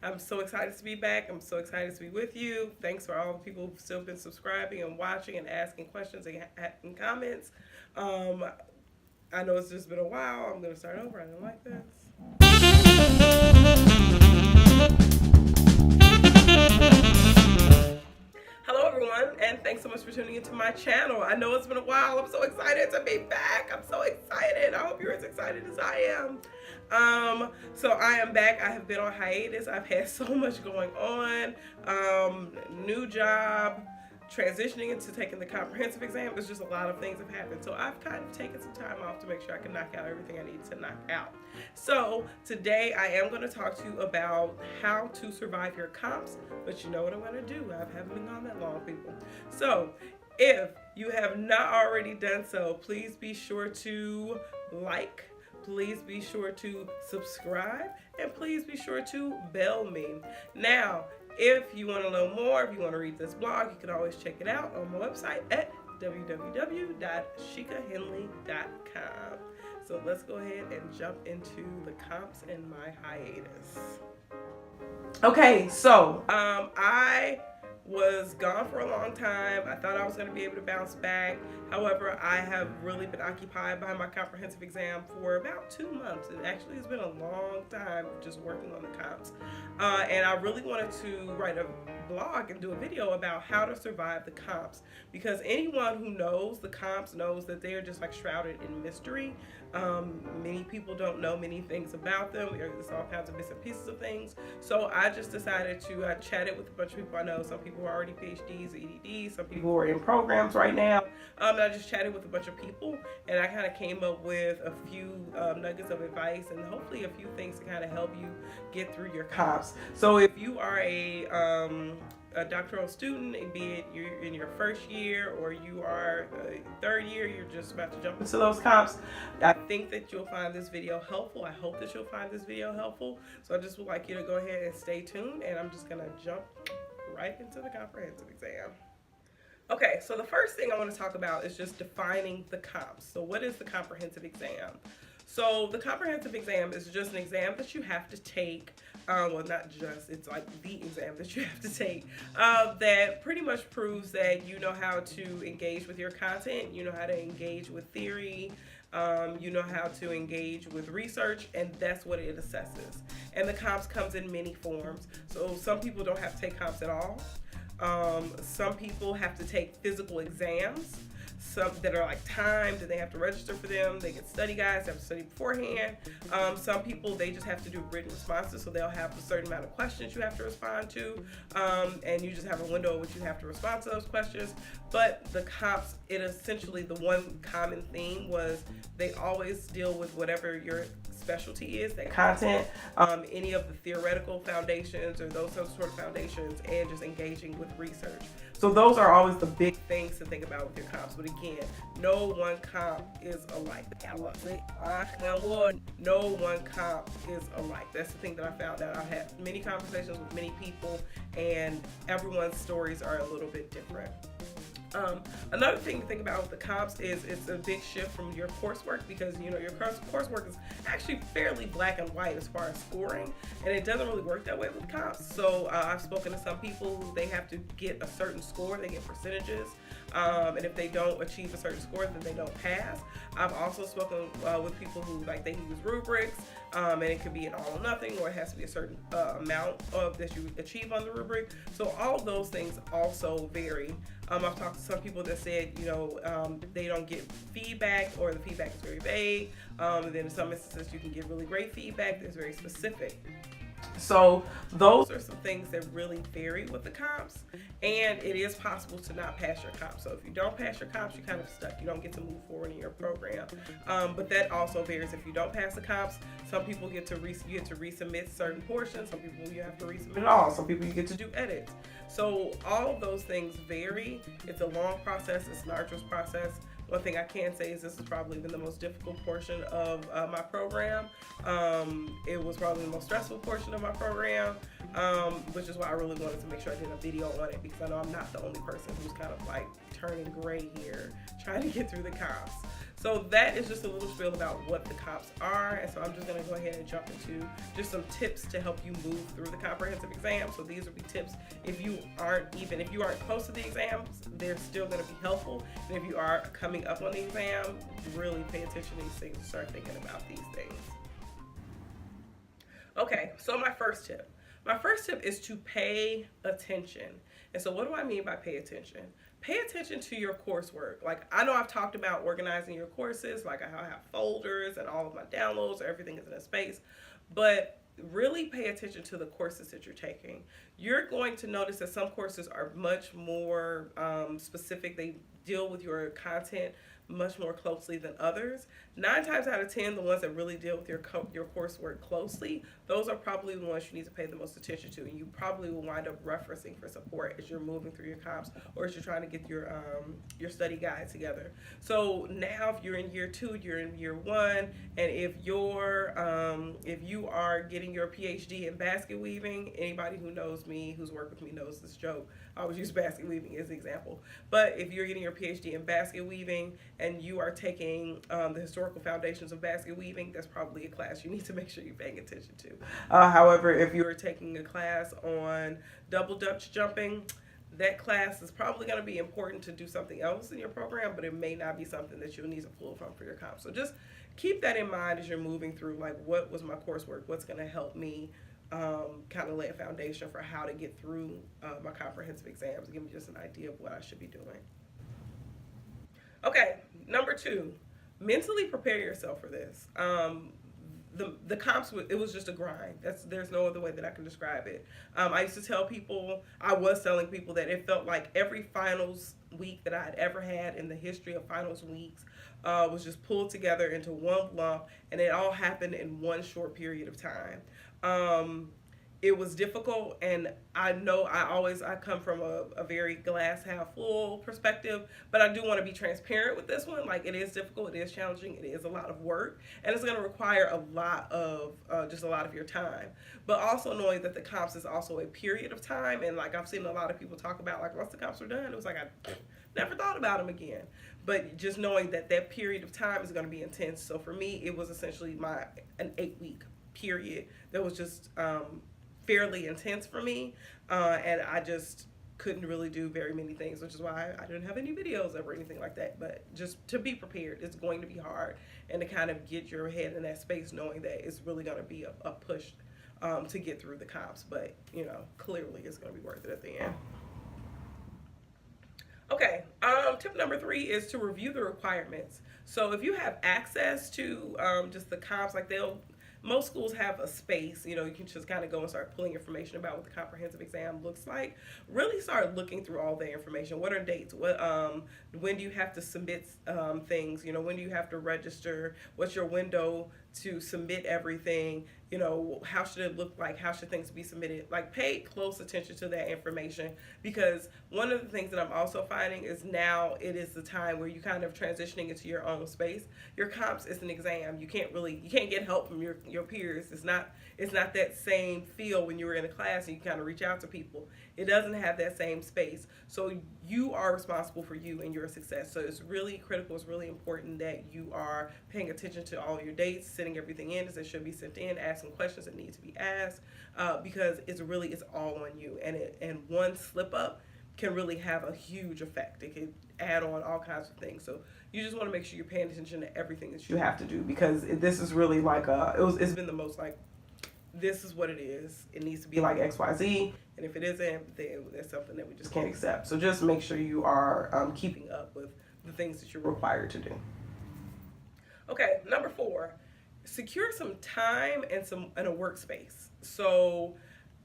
I'm so excited to be back. I'm so excited to be with you. Thanks for all the people who've still been subscribing and watching and asking questions and comments. Um, I know it's just been a while. I'm going to start over. I don't like this. Hello everyone, and thanks so much for tuning into my channel. I know it's been a while. I'm so excited to be back. I'm so excited. I hope you're as excited as I am. So I am back. I have been on hiatus. I've had so much going on. New job, transitioning into taking the comprehensive exam. There's just a lot of things have happened. So I've kind of taken some time off to make sure I can knock out everything I need to knock out. So today I am going to talk to you about how to survive your comps, but you know what I'm going to do. I haven't been gone that long, people. So if you have not already done so, please be sure to like, please be sure to subscribe, and please be sure to bell me. Now, if you want to know more, if you want to read this blog, you can always check it out on my website at www.shikahenley.com. So let's go ahead and jump into the comps and my hiatus. Okay, so I was gone for a long time. I thought I was going to be able to bounce back. However, I have really been occupied by my comprehensive exam for about 2 months. It actually has been a long time just working on the comps. And I really wanted to write a blog and do a video about how to survive the comps, because anyone who knows the comps knows that they are just like shrouded in mystery. Many people don't know many things about them. There's all kinds of bits and pieces of things. So I just decided to chatted with a bunch of people I know. Some people are already PhDs, EDDs, some people are in programs right now. And I just chatted with a bunch of people, and I kind of came up with a few nuggets of advice and hopefully a few things to kind of help you get through your comps. So if you are a doctoral student, and be it you're in your first year or you are third year, you're just about to jump into those comps, I think that you'll find this video helpful. I hope that you'll find this video helpful. So I just would like you to go ahead and stay tuned, and I'm just gonna jump right into the comprehensive exam. Okay, so the first thing I want to talk about is just defining the comps. So what is the comprehensive exam? So the comprehensive exam is just an exam that you have to take, well, not just, it's like the exam that you have to take, that pretty much proves that you know how to engage with your content, you know how to engage with theory, you know how to engage with research, and that's what it assesses. And the comps comes in many forms. So some people don't have to take comps at all. Some people have to take physical exams, some that are like timed and they have to register for them. They get study guides, they have to study beforehand. Some people, they just have to do written responses, so they'll have a certain amount of questions you have to respond to, and you just have a window in which you have to respond to those questions. But the comps, it essentially, the one common theme was they always deal with whatever your specialty is, that content, any of the theoretical foundations or those sort of foundations, and just engaging with research. So those are always the big things to think about with your comps. But again, no one comp is alike. No one comp is alike. That's the thing that I found out. I've had many conversations with many people, and everyone's stories are a little bit different. Another thing to think about with the comps is it's a big shift from your coursework, because you know your coursework is actually fairly black and white as far as scoring, and it doesn't really work that way with comps. So I've spoken to some people who they have to get a certain score, they get percentages, and if they don't achieve a certain score, then they don't pass. I've also spoken with people who like they use rubrics, and it could be an all or nothing, or it has to be a certain amount of that you achieve on the rubric. So all of those things also vary. I've talked to some people that said, you know, they don't get feedback, or the feedback is very vague. And then in some instances, you can get really great feedback that's very specific. So those are some things that really vary with the comps, and it is possible to not pass your comps. So if you don't pass your comps, you're kind of stuck. You don't get to move forward in your program. But that also varies. If you don't pass the comps, some people get to resubmit certain portions. Some people you have to resubmit it all. Some people you get to do edits. So all of those things vary. It's a long process. It's an arduous process. One thing I can say is this has probably been the most difficult portion of my program. It was probably the most stressful portion of my program. which is why I really wanted to make sure I did a video on it, because I know I'm not the only person who's kind of like turning gray here trying to get through the comps. So that is just a little spiel about what the comps are, and so I'm just going to go ahead and jump into just some tips to help you move through the comprehensive exam. So these would be tips if you aren't close to the exams, they're still going to be helpful. And if you are coming up on the exam, really pay attention to these things and start thinking about these things. Okay, so my first tip is to pay attention. And so what do I mean by pay attention? Pay attention to your coursework. Like, I know I've talked about organizing your courses, like how I have folders and all of my downloads, everything is in a space, but really pay attention to the courses that you're taking. You're going to notice that some courses are much more specific. They deal with your content much more closely than others. 9 times out of 10, the ones that really deal with your coursework closely, those are probably the ones you need to pay the most attention to, and you probably will wind up referencing for support as you're moving through your comps or as you're trying to get your study guide together. So now if you're in year 2, you're in year 1, and if you are getting your PhD in basket weaving, anybody who knows me, who's worked with me, knows this joke. I always use basket weaving as an example. But if you're getting your PhD in basket weaving and you are taking the historical foundations of basket weaving, that's probably a class you need to make sure you're paying attention to. However, if you're taking a class on double Dutch jumping, that class is probably going to be important to do something else in your program, but it may not be something that you'll need to pull from for your comp. So just keep that in mind as you're moving through, like, what was my coursework? What's going to help me kind of lay a foundation for how to get through my comprehensive exams, give me just an idea of what I should be doing. Okay, number 2, mentally prepare yourself for this. The comps, it was just a grind. There's no other way that I can describe it. I used to tell people, I was telling people that it felt like every finals week that I had ever had in the history of finals weeks was just pulled together into one lump, and it all happened in one short period of time. It was difficult, and I know I come from a very glass half full perspective, but I do want to be transparent with this one. Like, it is difficult, it is challenging, it is a lot of work, and it's going to require a lot of your time. But also knowing that the comps is also a period of time, and like I've seen a lot of people talk about, like, once the comps are done, it was like I never thought about them again. But just knowing that that period of time is going to be intense. So for me, it was essentially an 8-week period that was just fairly intense for me, and I just couldn't really do very many things, which is why I didn't have any videos or anything like that. But just to be prepared, it's going to be hard, and to kind of get your head in that space knowing that it's really going to be a push to get through the comps, but clearly it's going to be worth it at the end. Okay, tip number 3 is to review the requirements. So if you have access to just the comps, like most schools have a space, you can just kind of go and start pulling information about what the comprehensive exam looks like. Really start looking through all the information. What are dates? When do you have to submit things? When do you have to register? What's your window to submit everything? How should it look like? How should things be submitted? Like, pay close attention to that information, because one of the things that I'm also finding is now it is the time where you kind of transitioning into your own space. Your comps is an exam. You can't get help from your peers. It's not that same feel when you were in a class and you kind of reach out to people. It doesn't have that same space. So you are responsible for you and your success. So it's really critical, it's really important that you are paying attention to all your dates, sending everything in as it should be sent in, asking questions that need to be asked, because it's all on you. And one slip up can really have a huge effect. It can add on all kinds of things. So you just want to make sure you're paying attention to everything that you have to do, because this is really like it's been the most like, this is what it is. It needs to be like XYZ, and if it isn't, then there's something that we just can't accept. So just make sure you are keeping up with the things that you're required to do. Okay, number 4, secure some time and a workspace. So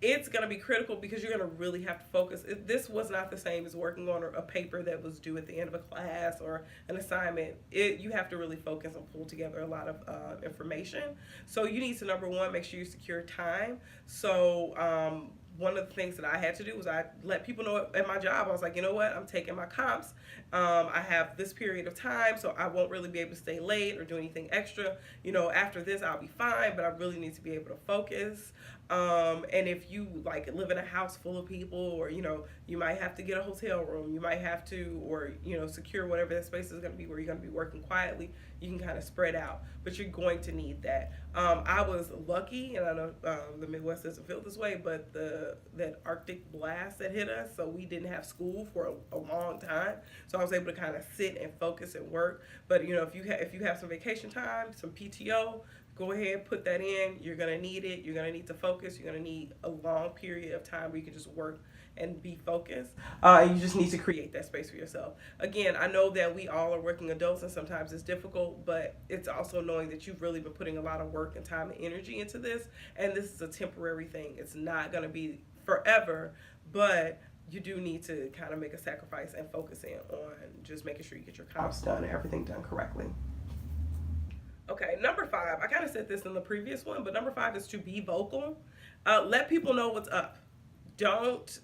it's going to be critical, because you're going to really have to focus. This was not the same as working on a paper that was due at the end of a class or an assignment. You have to really focus and pull together a lot of information. So you need to, number 1, make sure you secure time. So one of the things that I had to do was I let people know at my job. I was like, you know what, I'm taking my comps. I have this period of time, so I won't really be able to stay late or do anything extra. After this, I'll be fine, but I really need to be able to focus. And if you like live in a house full of people, or you might have to get a hotel room, you might have to, or secure whatever that space is going to be where you're going to be working quietly. You can kind of spread out, but you're going to need that. I was lucky, and I know the Midwest doesn't feel this way, but that Arctic blast that hit us, so we didn't have school for a long time. So I was able to kind of sit and focus and work. But if you have some vacation time, some PTO, go ahead, put that in. You're going to need it. You're going to need to focus. You're going to need a long period of time where you can just work and be focused. You just need to create that space for yourself. Again, I know that we all are working adults and sometimes it's difficult, but it's also knowing that you've really been putting a lot of work and time and energy into this, and this is a temporary thing. It's not going to be forever, but you do need to kind of make a sacrifice and focus in on just making sure you get your comps done and everything done correctly. Okay, number 5. I kind of said this in the previous one, but number 5 is to be vocal. Let people know what's up. Don't,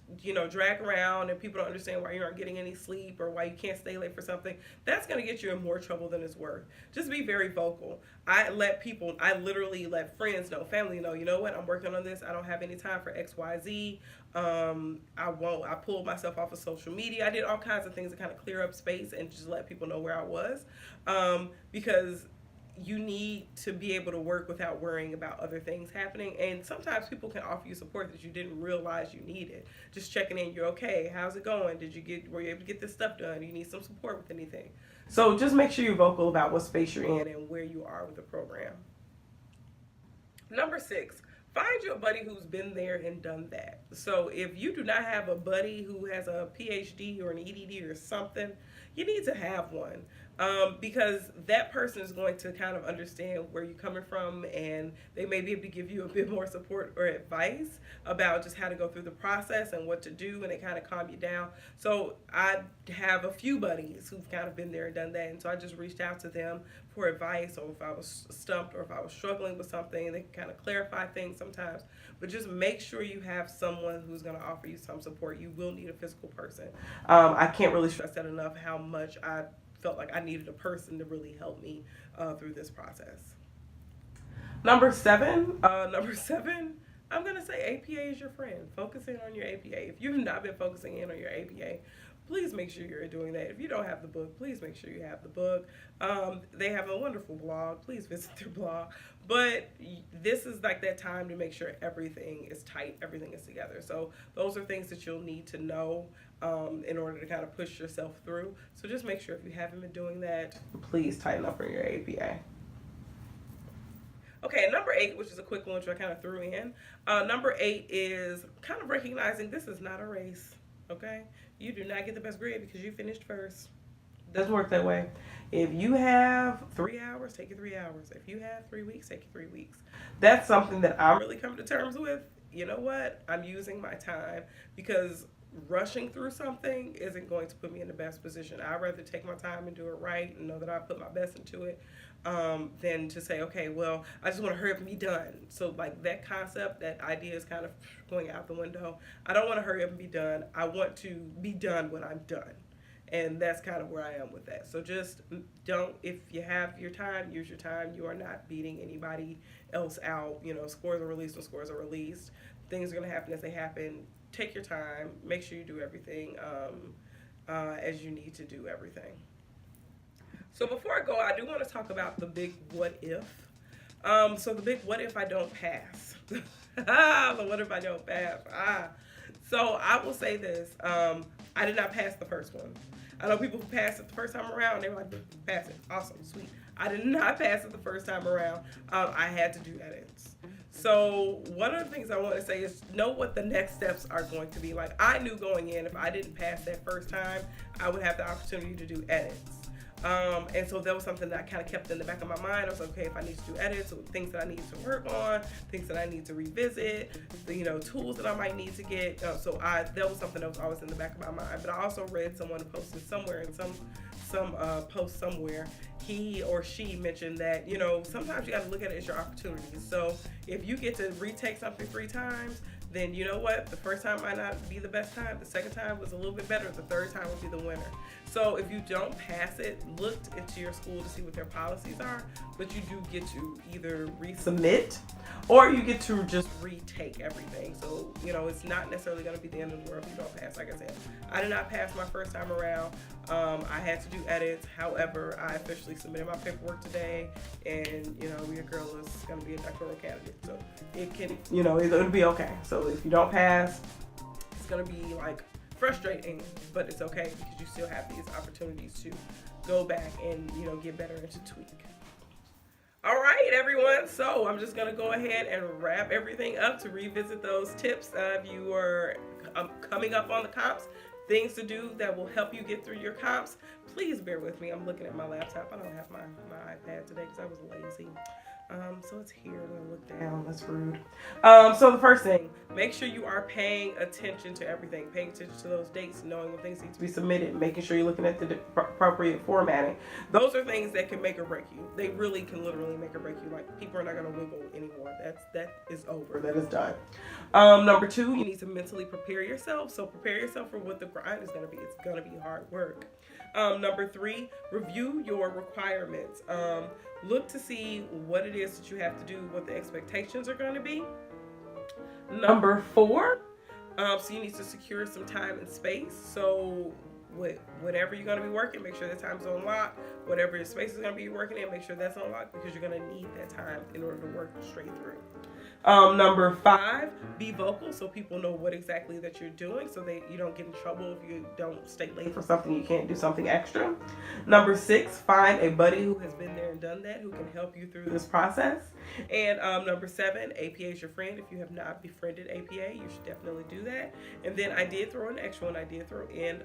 drag around and people don't understand why you aren't getting any sleep or why you can't stay late for something. That's going to get you in more trouble than it's worth. Just be very vocal. I literally let friends know, family know, you know what, I'm working on this. I don't have any time for XYZ. I pulled myself off of social media. I did all kinds of things to kind of clear up space and just let people know where I was. Because you need to be able to work without worrying about other things happening. And sometimes people can offer you support that you didn't realize you needed. Just checking in, you're okay, how's it going? Were you able to get this stuff done? Do you need some support with anything? So just make sure you're vocal about what space you're in and where you are with the program. Number 6, find you a buddy who's been there and done that. So if you do not have a buddy who has a PhD or an EDD or something, you need to have one. Because that person is going to kind of understand where you're coming from, and they may be able to give you a bit more support or advice about just how to go through the process and what to do, and they kind of calm you down. So I have a few buddies who've kind of been there and done that, and so I just reached out to them for advice, or if I was stumped or if I was struggling with something, they can kind of clarify things sometimes. But just make sure you have someone who's going to offer you some support. You will need a physical person. I can't really stress that enough, how much I felt like I needed a person to really help me through this process. Number seven, I'm going to say APA is your friend. Focus in on your APA. If you've not been focusing in on your APA, please make sure you're doing that. If you don't have the book, please make sure you have the book. They have a wonderful blog. Please visit their blog. But this is like that time to make sure everything is tight, everything is together. So those are things that you'll need to know in order to kind of push yourself through. So just make sure if you haven't been doing that, please tighten up on your APA. Okay, number 8, which is a quick one, which I kind of threw in. Number 8 is kind of recognizing this is not a race, okay? You do not get the best grade because you finished first. Doesn't work that way. If you have 3 hours, take your 3 hours. If you have 3 weeks, take your 3 weeks. That's something that I'm really coming to terms with. You know what? I'm using my time, because rushing through something isn't going to put me in the best position. I'd rather take my time and do it right and know that I put my best into it than to say, okay, well, I just want to hurry up and be done. So like that concept, that idea is kind of going out the window. I don't want to hurry up and be done. I want to be done when I'm done. And that's kind of where I am with that. So just don't, if you have your time, use your time. You are not beating anybody else out. You know, scores are released when scores are released. Things are going to happen as they happen. Take your time. Make sure you do everything as you need to do everything. So before I go, I do want to talk about the big what if. So the big what if I don't pass. The what if I don't pass. So I will say this. I did not pass the first one. I know people who passed it the first time around. They were like, pass it. Awesome. Sweet. I did not pass it the first time around. I had to do edits. So one of the things I want to say is know what the next steps are going to be. Like, I knew going in, if I didn't pass that first time, I would have the opportunity to do edits. And so that was something that I kind of kept in the back of my mind. I was like, okay, if I need to do edits, or things that I need to work on, things that I need to revisit, tools that I might need to get. That was something that was always in the back of my mind. But I also read someone posted somewhere in some post somewhere, he or she mentioned that, sometimes you got to look at it as your opportunities. So if you get to retake something 3 times, then you know what? The first time might not be the best time. The second time was a little bit better. The third time will be the winner. So if you don't pass it, look into your school to see what their policies are, but you do get to either resubmit or you get to just retake everything. So, you know, it's not necessarily going to be the end of the world if you don't pass. Like I said, I did not pass my first time around. I had to do edits. However, I officially submitted my paperwork today, and, you know, your girl is going to be a doctoral candidate. So it can, you know, it'll be okay. So if you don't pass, it's going to be like frustrating, but it's okay because you still have these opportunities to go back and, you know, get better and to tweak. All right, everyone. So I'm just going to go ahead and wrap everything up to revisit those tips. If you are coming up on the comps, things to do that will help you get through your comps, please bear with me. I'm looking at my laptop. I don't have my iPad today because I was lazy. So it's here. I'm gonna look down. That's rude. So the first thing, make sure you are paying attention to everything. Paying attention to those dates, knowing when things need to be submitted, making sure you're looking at the appropriate formatting. Those are things that can make or break you. They really can literally make or break you. Like, people are not gonna wiggle anymore. That is over. That is done. Number two, you need to mentally prepare yourself. So prepare yourself for what the grind is gonna be. It's gonna be hard work. Number three, review your requirements. Look to see what it is that you have to do, what the expectations are going to be. Number four, so you need to secure some time and space. So whatever you're going to be working, make sure that time's on lock. Whatever your space is going to be working in, make sure that's on lock, because you're going to need that time in order to work straight through. Number five, be vocal so people know what exactly that you're doing, so that you don't get in trouble if you don't stay late for something, you can't do something extra. Number six, find a buddy who has been there and done that, who can help you through this process. And number seven, APA is your friend. If you have not befriended APA, you should definitely do that. And then I did throw an extra one. I did throw in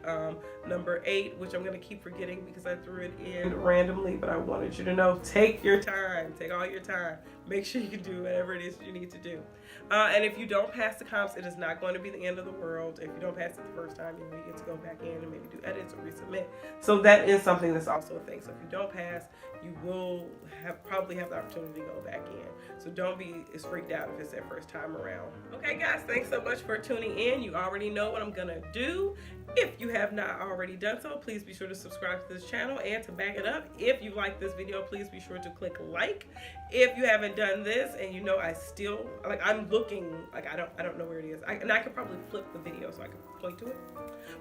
number 8, which I'm going to keep forgetting because I threw it in randomly, but I wanted you to know, take your time. Take all your time. Make sure you can do whatever it is you need to do. And if you don't pass the comps, it is not going to be the end of the world. If you don't pass it the first time, you know, you get to go back in and maybe do edits or resubmit. So that is something that's also a thing. So if you don't pass, you will probably have the opportunity to go back in. So don't be as freaked out if it's that first time around. Okay, guys, thanks so much for tuning in. You already know what I'm gonna do. If you have not already done so, please be sure to subscribe to this channel. And to back it up, if you like this video, please be sure to click like. If you haven't done this and you know I still, like, I'm looking, like, I don't know where it is. And I could probably flip the video so I can point to it.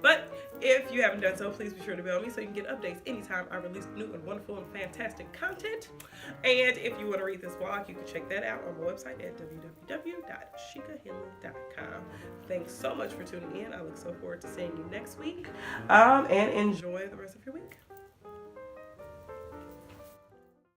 But if you haven't done so, please be sure to bell me so you can get updates anytime I release new and wonderful and fantastic content. And if you want to read this blog, you can check that out on my website at www.shikahenley.com. Thanks so much for tuning in. I look so forward to seeing you next week. And enjoy the rest of your week.